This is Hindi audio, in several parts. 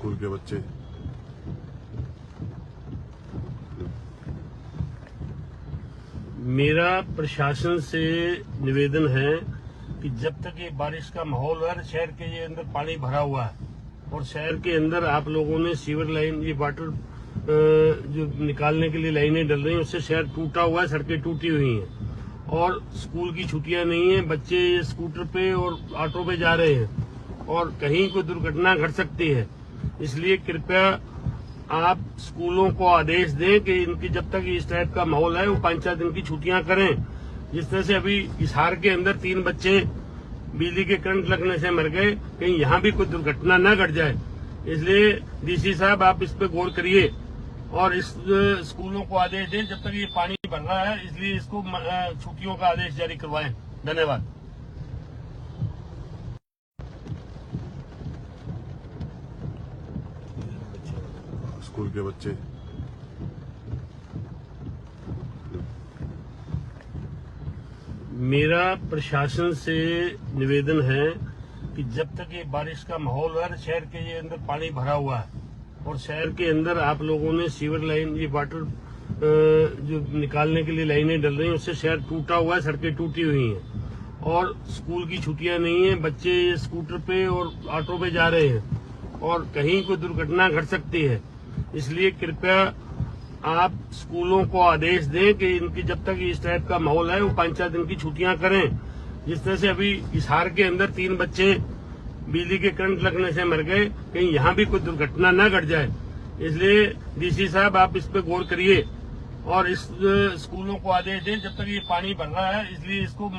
स्कूल के बच्चे। मेरा प्रशासन से निवेदन है कि जब तक ये बारिश का माहौल है, शहर के ये अंदर पानी भरा हुआ है और शहर के अंदर आप लोगों ने सीवर लाइन, ये वाटर जो निकालने के लिए लाइनें डल रही हैं, उससे शहर टूटा हुआ है, सड़कें टूटी हुई हैं और स्कूल की छुट्टियां नहीं है। बच्चे स्कूटर पे और ऑटो पे जा रहे हैं और कहीं कोई दुर्घटना घट सकती है। इसलिए कृपया आप स्कूलों को आदेश दें कि इनकी जब तक इस टाइप का माहौल है, वो 5-4 दिन की छुट्टियां करें। जिस तरह से अभी हिसार के अंदर 3 बच्चे बिजली के करंट लगने से मर गए, कहीं यहाँ भी कोई दुर्घटना न घट जाए। इसलिए डीसी साहब, आप इस पे गौर करिए और इस स्कूलों को आदेश दें जब तक ये पानी भर रहा है, इसलिए इसको छुट्टियों का आदेश जारी करवाएं। धन्यवाद। स्कूल के बच्चे। मेरा प्रशासन से निवेदन है कि जब तक ये बारिश का माहौल है, शहर के ये अंदर पानी भरा हुआ है और शहर के अंदर आप लोगों ने सीवर लाइन, ये वाटर जो निकालने के लिए लाइनें डल रही हैं, उससे शहर टूटा हुआ है, सड़कें टूटी हुई हैं और स्कूल की छुट्टियां नहीं है। बच्चे स्कूटर पे और ऑटो पे जा रहे हैं और कहीं कोई दुर्घटना घट सकती है। इसलिए कृपया आप स्कूलों को आदेश दें कि इनकी जब तक इस टाइप का माहौल है, वो 5-4 दिन की छुट्टियां करें। जिस तरह से अभी हिसार के अंदर 3 बच्चे बिजली के करंट लगने से मर गए, कहीं यहाँ भी कोई दुर्घटना न घट जाए। इसलिए डीसी साहब, आप इस पे गौर करिए और इस स्कूलों को आदेश दें जब तक ये पानी भर रहा है, इसलिए इसको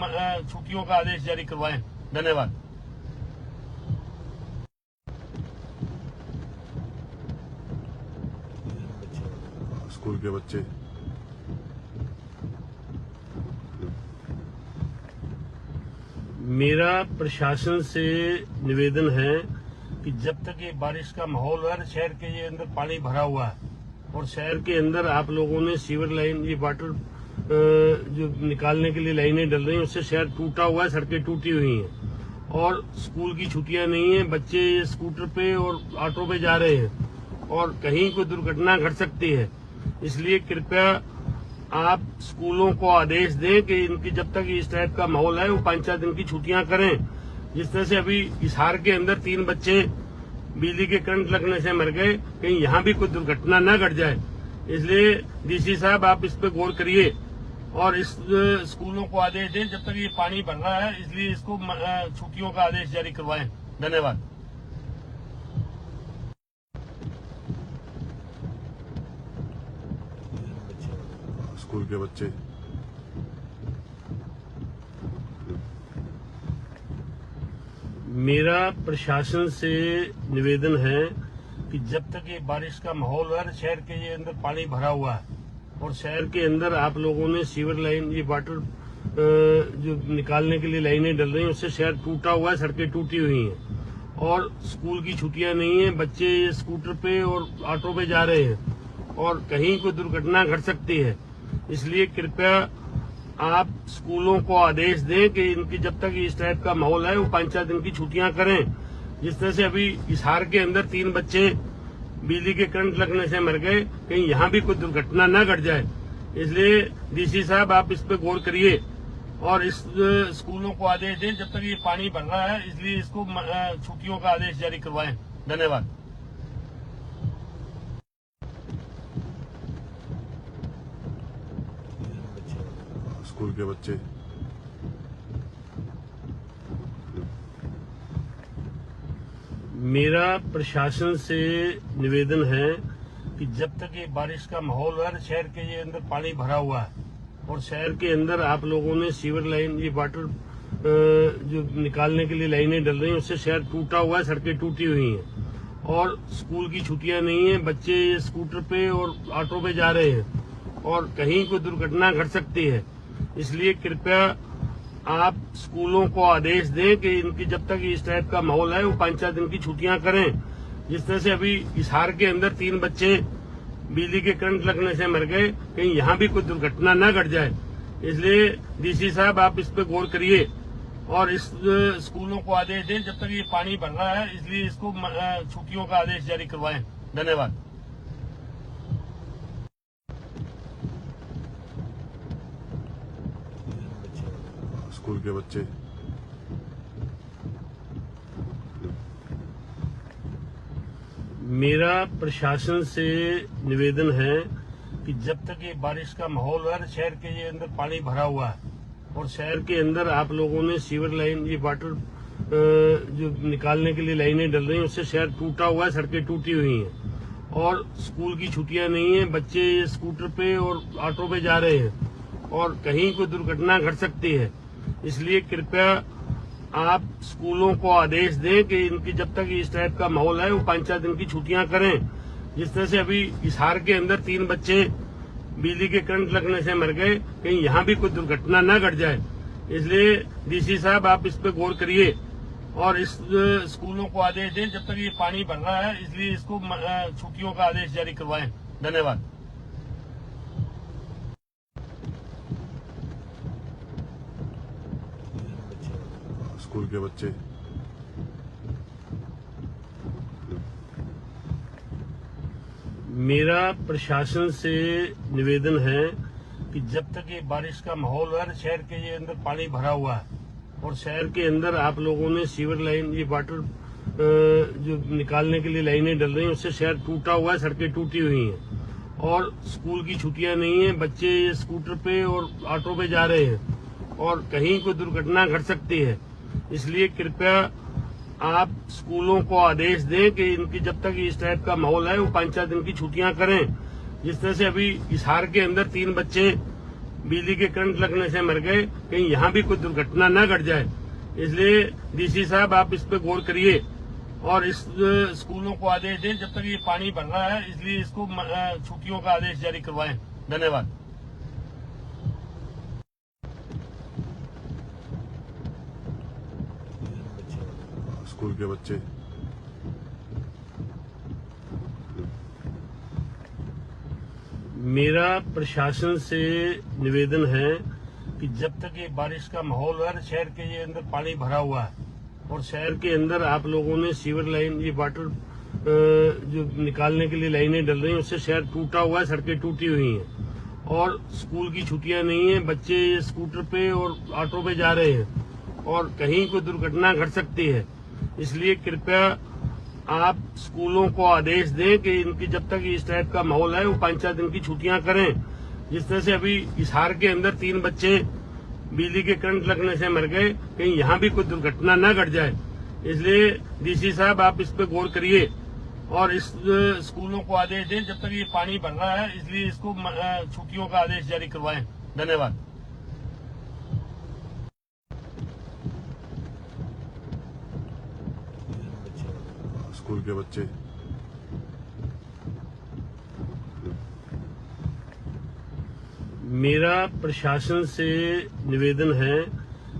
छुट्टियों का आदेश जारी करवाएं। धन्यवाद। स्कूल के बच्चे। मेरा प्रशासन से निवेदन है कि जब तक ये बारिश का माहौल है, शहर के ये अंदर पानी भरा हुआ है और शहर के अंदर आप लोगों ने सीवर लाइन, ये वाटर जो निकालने के लिए लाइनें डल रही हैं, उससे शहर टूटा हुआ है, सड़कें टूटी हुई हैं और स्कूल की छुट्टियां नहीं है। बच्चे स्कूटर पे और ऑटो पे जा रहे हैं और कहीं कोई दुर्घटना घट सकती है। इसलिए कृपया आप स्कूलों को आदेश दें कि इनकी जब तक इस टाइप का माहौल है, वो 5-4 दिन की छुट्टियां करें। जिस तरह से अभी हिसार के अंदर 3 बच्चे बिजली के करंट लगने से मर गए, कहीं यहाँ भी कोई दुर्घटना न घट जाए। इसलिए डीसी साहब, आप इस पे गौर करिए और इस स्कूलों को आदेश दें जब तक ये पानी भर रहा है, इसलिए इसको छुट्टियों का आदेश जारी करवाएं। धन्यवाद। स्कूल के बच्चे। मेरा प्रशासन से निवेदन है कि जब तक ये बारिश का माहौल है, शहर के ये अंदर पानी भरा हुआ है और शहर के अंदर आप लोगों ने सीवर लाइन, ये वाटर जो निकालने के लिए लाइनें डल रही हैं, उससे शहर टूटा हुआ है, सड़कें टूटी हुई हैं और स्कूल की छुट्टियां नहीं है। बच्चे स्कूटर पे और ऑटो पे जा रहे हैं और कहीं कोई दुर्घटना घट सकती है। इसलिए कृपया आप स्कूलों को आदेश दें कि इनकी जब तक इस टाइप का माहौल है, वो 5-4 दिन की छुट्टियां करें। जिस तरह से अभी हिसार के अंदर 3 बच्चे बिजली के करंट लगने से मर गए, कहीं यहाँ भी कोई दुर्घटना न घट जाए। इसलिए डीसी साहब, आप इस पे गौर करिए और इस स्कूलों को आदेश दें जब तक ये पानी भर रहा है, इसलिए इसको छुट्टियों का आदेश जारी करवाएं। धन्यवाद। स्कूल के बच्चे। मेरा प्रशासन से निवेदन है कि जब तक ये बारिश का माहौल है, शहर के ये अंदर पानी भरा हुआ है और शहर के अंदर आप लोगों ने सीवर लाइन, ये वाटर जो निकालने के लिए लाइनें डल रही हैं, उससे शहर टूटा हुआ है, सड़कें टूटी हुई हैं और स्कूल की छुट्टियां नहीं है। बच्चे स्कूटर पे और ऑटो पे जा रहे हैं और कहीं कोई दुर्घटना घट सकती है। इसलिए कृपया आप स्कूलों को आदेश दें कि इनकी जब तक इस टाइप का माहौल है, वो 5-4 दिन की छुट्टियां करें। जिस तरह से अभी हिसार के अंदर 3 बच्चे बिजली के करंट लगने से मर गए, कहीं यहाँ भी कोई दुर्घटना न घट जाए। इसलिए डीसी साहब, आप इस पे गौर करिए और इस स्कूलों को आदेश दें जब तक ये पानी भर रहा है, इसलिए इसको छुट्टियों का आदेश जारी करवाएं। धन्यवाद। स्कूल के बच्चे मेरा प्रशासन से निवेदन है कि जब तक ये बारिश का माहौल है, शहर के ये अंदर पानी भरा हुआ है और शहर के अंदर आप लोगों ने सीवर लाइन, ये वाटर जो निकालने के लिए लाइनें डल रही हैं, उससे शहर टूटा हुआ है, सड़कें टूटी हुई हैं और स्कूल की छुट्टियां नहीं है। बच्चे स्कूटर पे और ऑटो पे जा रहे हैं और कहीं कोई दुर्घटना घट सकती है, इसलिए कृपया आप स्कूलों को आदेश दें कि इनकी जब तक इस टाइप का माहौल है, वो 5-4 दिन की छुट्टियां करें। जिस तरह से अभी हिसार के अंदर 3 बच्चे बिजली के करंट लगने से मर गए, कहीं यहाँ भी कोई दुर्घटना न घट जाए, इसलिए डीसी साहब आप इस पे गौर करिए और इस स्कूलों को आदेश दें जब तक ये पानी भर रहा है, इसलिए इसको छुट्टियों का आदेश जारी करवाएं। धन्यवाद। स्कूल के बच्चे मेरा प्रशासन से निवेदन है कि जब तक ये बारिश का माहौल है, शहर के ये अंदर पानी भरा हुआ है और शहर के अंदर आप लोगों ने सीवर लाइन, ये वाटर जो निकालने के लिए लाइनें डल रही हैं, उससे शहर टूटा हुआ है, सड़कें टूटी हुई हैं और स्कूल की छुट्टियां नहीं है। बच्चे स्कूटर पे और ऑटो पे जा रहे हैं और कहीं कोई दुर्घटना घट सकती है, इसलिए कृपया आप स्कूलों को आदेश दें कि इनकी जब तक इस टाइप का माहौल है, वो 5-4 दिन की छुट्टियां करें। जिस तरह से अभी हिसार के अंदर 3 बच्चे बिजली के करंट लगने से मर गए, कहीं यहाँ भी कोई दुर्घटना न घट जाए, इसलिए डीसी साहब आप इस पे गौर करिए और इस स्कूलों को आदेश दें जब तक ये पानी भर रहा है, इसलिए इसको छुट्टियों का आदेश जारी करवाएं। धन्यवाद। स्कूल के बच्चे मेरा प्रशासन से निवेदन है कि जब तक ये बारिश का माहौल है, शहर के ये अंदर पानी भरा हुआ है और शहर के अंदर आप लोगों ने सीवर लाइन, ये वाटर जो निकालने के लिए लाइनें डल रही हैं, उससे शहर टूटा हुआ है, सड़कें टूटी हुई हैं और स्कूल की छुट्टियां नहीं है। बच्चे स्कूटर पे और ऑटो पे जा रहे हैं और कहीं कोई दुर्घटना घट सकती है, इसलिए कृपया आप स्कूलों को आदेश दें कि इनकी जब तक इस टाइप का माहौल है, वो 5-4 दिन की छुट्टियां करें। जिस तरह से अभी हिसार के अंदर 3 बच्चे बिजली के करंट लगने से मर गए, कहीं यहाँ भी कोई दुर्घटना न घट जाए, इसलिए डीसी साहब आप इस पे गौर करिए और इस स्कूलों को आदेश दें जब तक ये पानी भर रहा है, इसलिए इसको छुट्टियों का आदेश जारी करवाएं। धन्यवाद। स्कूल के बच्चे मेरा प्रशासन से निवेदन है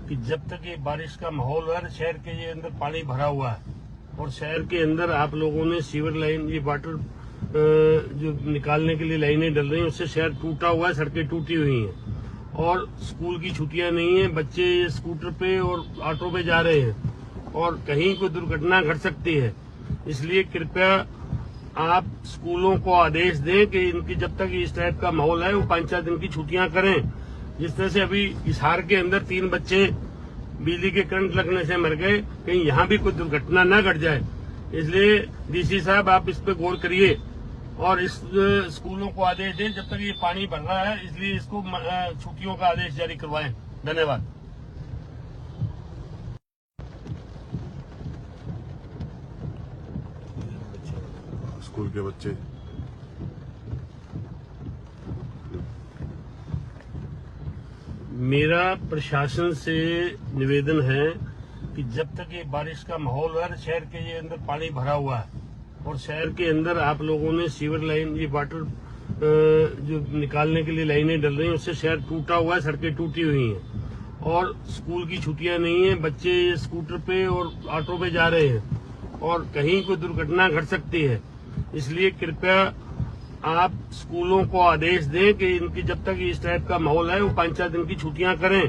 कि जब तक ये बारिश का माहौल है, शहर के ये अंदर पानी भरा हुआ है और शहर के अंदर आप लोगों ने सीवर लाइन, ये वाटर जो निकालने के लिए लाइनें डल रही हैं, उससे शहर टूटा हुआ है, सड़कें टूटी हुई हैं और स्कूल की छुट्टियां नहीं है। बच्चे स्कूटर पे और ऑटो पे जा रहे हैं और कहीं कोई दुर्घटना घट सकती है, इसलिए कृपया आप स्कूलों को आदेश दें कि इनकी जब तक इस टाइप का माहौल है, वो 5-4 दिन की छुट्टियां करें। जिस तरह से अभी हिसार के अंदर 3 बच्चे बिजली के करंट लगने से मर गए, कहीं यहाँ भी कोई दुर्घटना न घट जाए, इसलिए डीसी साहब आप इस पे गौर करिए और इस स्कूलों को आदेश दें जब तक ये पानी भर रहा है, इसलिए इसको छुट्टियों का आदेश जारी करवाएं। धन्यवाद। स्कूल के बच्चे मेरा प्रशासन से निवेदन है कि जब तक ये बारिश का माहौल है, शहर के ये अंदर पानी भरा हुआ है और शहर के अंदर आप लोगों ने सीवर लाइन, ये वाटर जो निकालने के लिए लाइनें डल रही हैं, उससे शहर टूटा हुआ है, सड़कें टूटी हुई हैं और स्कूल की छुट्टियां नहीं है। बच्चे स्कूटर पे और ऑटो पे जा रहे हैं और कहीं कोई दुर्घटना घट सकती है, इसलिए कृपया आप स्कूलों को आदेश दें कि इनकी जब तक इस टाइप का माहौल है, वो 5-4 दिन की छुट्टियां करें।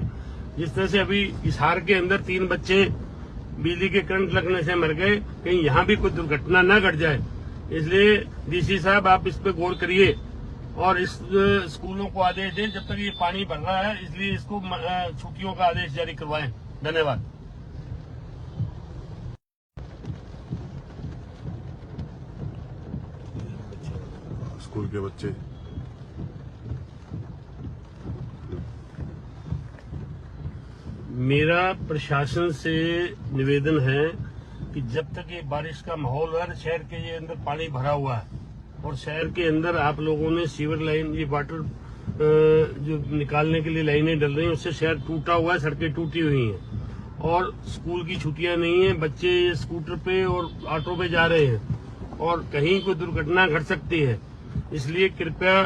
जिस तरह से अभी हिसार के अंदर 3 बच्चे बिजली के करंट लगने से मर गए, कहीं यहाँ भी कोई दुर्घटना न घट जाए, इसलिए डीसी साहब आप इस पे गौर करिए और इस स्कूलों को आदेश दें जब तक ये पानी भर रहा है, इसलिए इसको छुट्टियों का आदेश जारी करवाएं। धन्यवाद। स्कूल के बच्चे मेरा प्रशासन से निवेदन है कि जब तक ये बारिश का माहौल है, शहर के ये अंदर पानी भरा हुआ है और शहर के अंदर आप लोगों ने सीवर लाइन, ये वाटर जो निकालने के लिए लाइनें डल रही हैं, उससे शहर टूटा हुआ है, सड़कें टूटी हुई हैं और स्कूल की छुट्टियां नहीं है, बच्चे स्कूटर पे और ऑटो पे जा रहे हैं और कहीं कोई दुर्घटना घट सकती है, इसलिए कृपया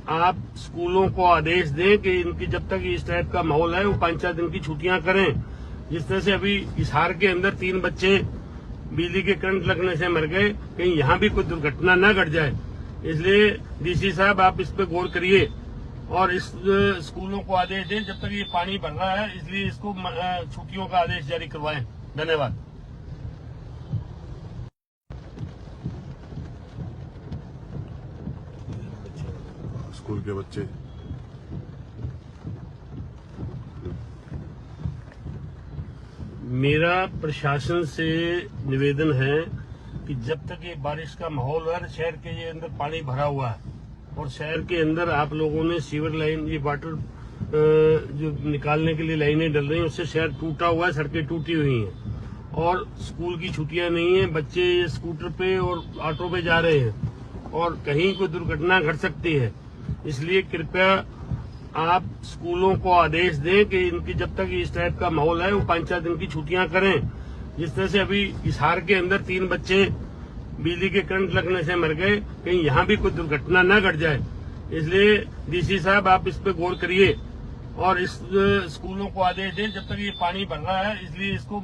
आप स्कूलों को आदेश दें कि इनकी जब तक इस टाइप का माहौल है वो 5-4 दिन की छुट्टियां करें। जिस तरह से अभी हिसार के अंदर 3 बच्चे बिजली के करंट लगने से मर गए, कहीं यहाँ भी कोई दुर्घटना न घट जाए, इसलिए डीसी साहब आप इस पे गौर करिए और इस स्कूलों को आदेश दें जब तक ये पानी भर रहा है, इसलिए इसको छुट्टियों का आदेश जारी करवाएं। धन्यवाद। स्कूल के बच्चे मेरा प्रशासन से निवेदन है कि जब तक ये बारिश का माहौल है, शहर के ये अंदर पानी भरा हुआ है और शहर के अंदर आप लोगों ने सीवर लाइन, ये वाटर जो निकालने के लिए लाइनें डल रही हैं, उससे शहर टूटा हुआ है, सड़कें टूटी हुई हैं और स्कूल की छुट्टियां नहीं है, बच्चे स्कूटर पे और ऑटो पे जा रहे हैं और कहीं कोई दुर्घटना घट सकती है, इसलिए कृपया आप स्कूलों को आदेश दें कि इनकी जब तक इस टाइप का माहौल है वो 5-4 दिन की छुट्टियां करें। जिस तरह से अभी हिसार के अंदर 3 बच्चे बिजली के करंट लगने से मर गए, कहीं यहाँ भी कोई दुर्घटना न घट जाए, इसलिए डीसी साहब आप इस पे गौर करिए और इस स्कूलों को आदेश दें जब तक ये पानी भर रहा है, इसलिए इसको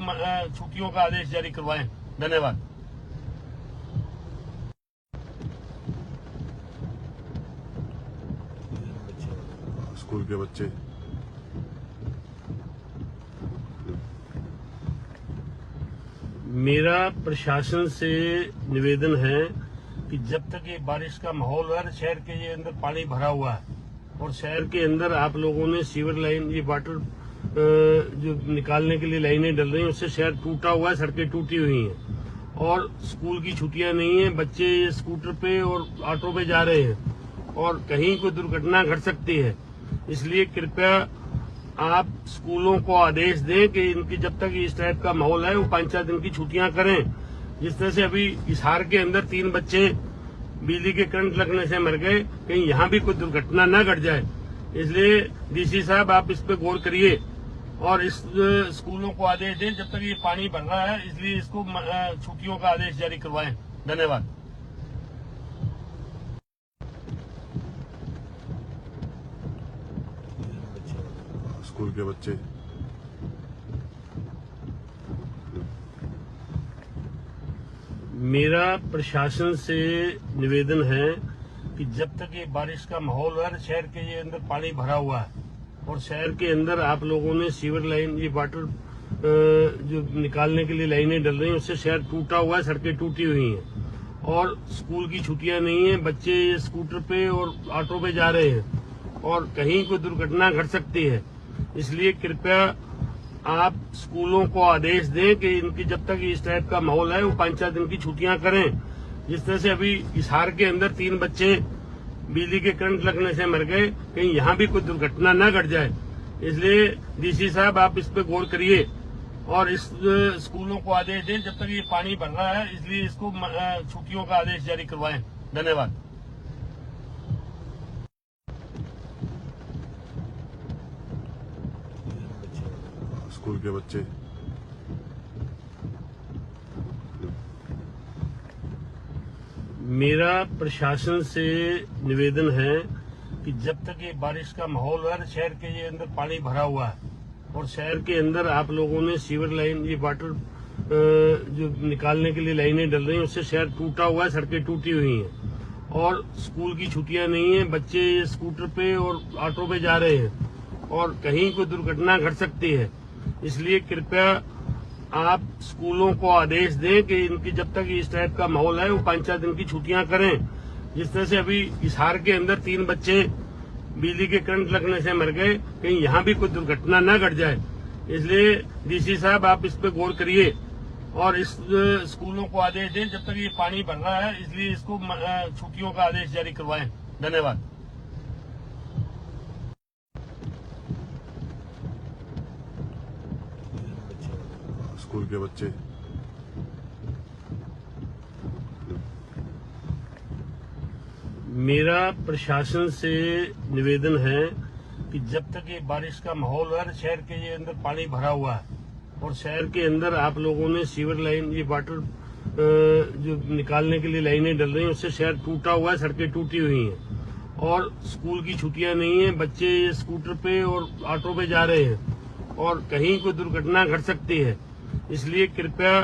छुट्टियों का आदेश जारी करवाएं। धन्यवाद। स्कूल के बच्चे मेरा प्रशासन से निवेदन है कि जब तक ये बारिश का माहौल है, शहर के ये अंदर पानी भरा हुआ है और शहर के अंदर आप लोगों ने सीवर लाइन, ये वाटर जो निकालने के लिए लाइनें डल रही हैं, उससे शहर टूटा हुआ है, सड़कें टूटी हुई हैं और स्कूल की छुट्टियां नहीं है, बच्चे स्कूटर पे और ऑटो पे जा रहे हैं और कहीं कोई दुर्घटना घट सकती है, इसलिए कृपया आप स्कूलों को आदेश दें कि इनकी जब तक इस टाइप का माहौल है वो 5-4 दिन की छुट्टियां करें। जिस तरह से अभी हिसार के अंदर 3 बच्चे बिजली के करंट लगने से मर गए, कहीं यहाँ भी कोई दुर्घटना न घट जाए, इसलिए डीसी साहब आप इस पे गौर करिए और इस स्कूलों को आदेश दें जब तक ये पानी भर रहा है, इसलिए इसको छुट्टियों का आदेश जारी करवाएं। धन्यवाद। स्कूल के बच्चे मेरा प्रशासन से निवेदन है कि जब तक ये बारिश का माहौल है, शहर के ये अंदर पानी भरा हुआ है और शहर के अंदर आप लोगों ने सीवर लाइन, ये वाटर जो निकालने के लिए लाइनें डल रही हैं, उससे शहर टूटा हुआ है, सड़कें टूटी हुई हैं और स्कूल की छुट्टियां नहीं है, बच्चे स्कूटर पे और ऑटो पे जा रहे हैं और कहीं कोई दुर्घटना घट सकती है, इसलिए कृपया आप स्कूलों को आदेश दें कि इनकी जब तक इस टाइप का माहौल है वो 5-4 दिन की छुट्टियां करें। जिस तरह से अभी हिसार के अंदर 3 बच्चे बिजली के करंट लगने से मर गए, कहीं यहाँ भी कोई दुर्घटना न घट जाए, इसलिए डीसी साहब आप इस पे गौर करिए और इस स्कूलों को आदेश दें जब तक ये पानी भर रहा है, इसलिए इसको छुट्टियों का आदेश जारी करवाएं। धन्यवाद। स्कूल के बच्चे मेरा प्रशासन से निवेदन है कि जब तक ये बारिश का माहौल है, शहर के ये अंदर पानी भरा हुआ है और शहर के अंदर आप लोगों ने सीवर लाइन, ये वाटर जो निकालने के लिए लाइनें डल रही हैं, उससे शहर टूटा हुआ है, सड़कें टूटी हुई हैं और स्कूल की छुट्टियां नहीं है, बच्चे स्कूटर पे और ऑटो पे जा रहे हैं और कहीं कोई दुर्घटना घट सकती है। इसलिए कृपया आप स्कूलों को आदेश दें कि इनकी जब तक इस टाइप का माहौल है वो 5-4 दिन की छुट्टियां करें। जिस तरह से अभी हिसार के अंदर 3 बच्चे बिजली के करंट लगने से मर गए, कहीं यहाँ भी कोई दुर्घटना न घट जाए। इसलिए डीसी साहब आप इस पे गौर करिए और इस स्कूलों को आदेश दें जब तक ये पानी भर रहा है, इसलिए इसको छुट्टियों का आदेश जारी करवाएं। धन्यवाद। स्कूल के बच्चे मेरा प्रशासन से निवेदन है कि जब तक ये बारिश का माहौल है, शहर के ये अंदर पानी भरा हुआ है और शहर के अंदर आप लोगों ने सीवर लाइन, ये वाटर जो निकालने के लिए लाइनें डल रही हैं, उससे शहर टूटा हुआ है, सड़कें टूटी हुई हैं और स्कूल की छुट्टियां नहीं है। बच्चे स्कूटर पे और ऑटो पे जा रहे हैं और कहीं कोई दुर्घटना घट सकती है। इसलिए कृपया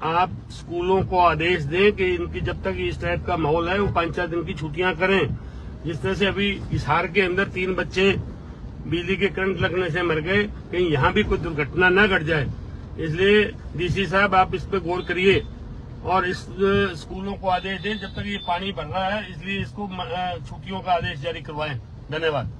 आप स्कूलों को आदेश दें कि इनकी जब तक इस टाइप का माहौल है वो 5-4 दिन की छुट्टियां करें। जिस तरह से अभी हिसार के अंदर 3 बच्चे बिजली के करंट लगने से मर गए, कहीं यहाँ भी कोई दुर्घटना न घट जाए। इसलिए डीसी साहब आप इस पे गौर करिए और इस स्कूलों को आदेश दें जब तक ये पानी भर रहा है, इसलिए इसको छुट्टियों का आदेश जारी करवाएं। धन्यवाद।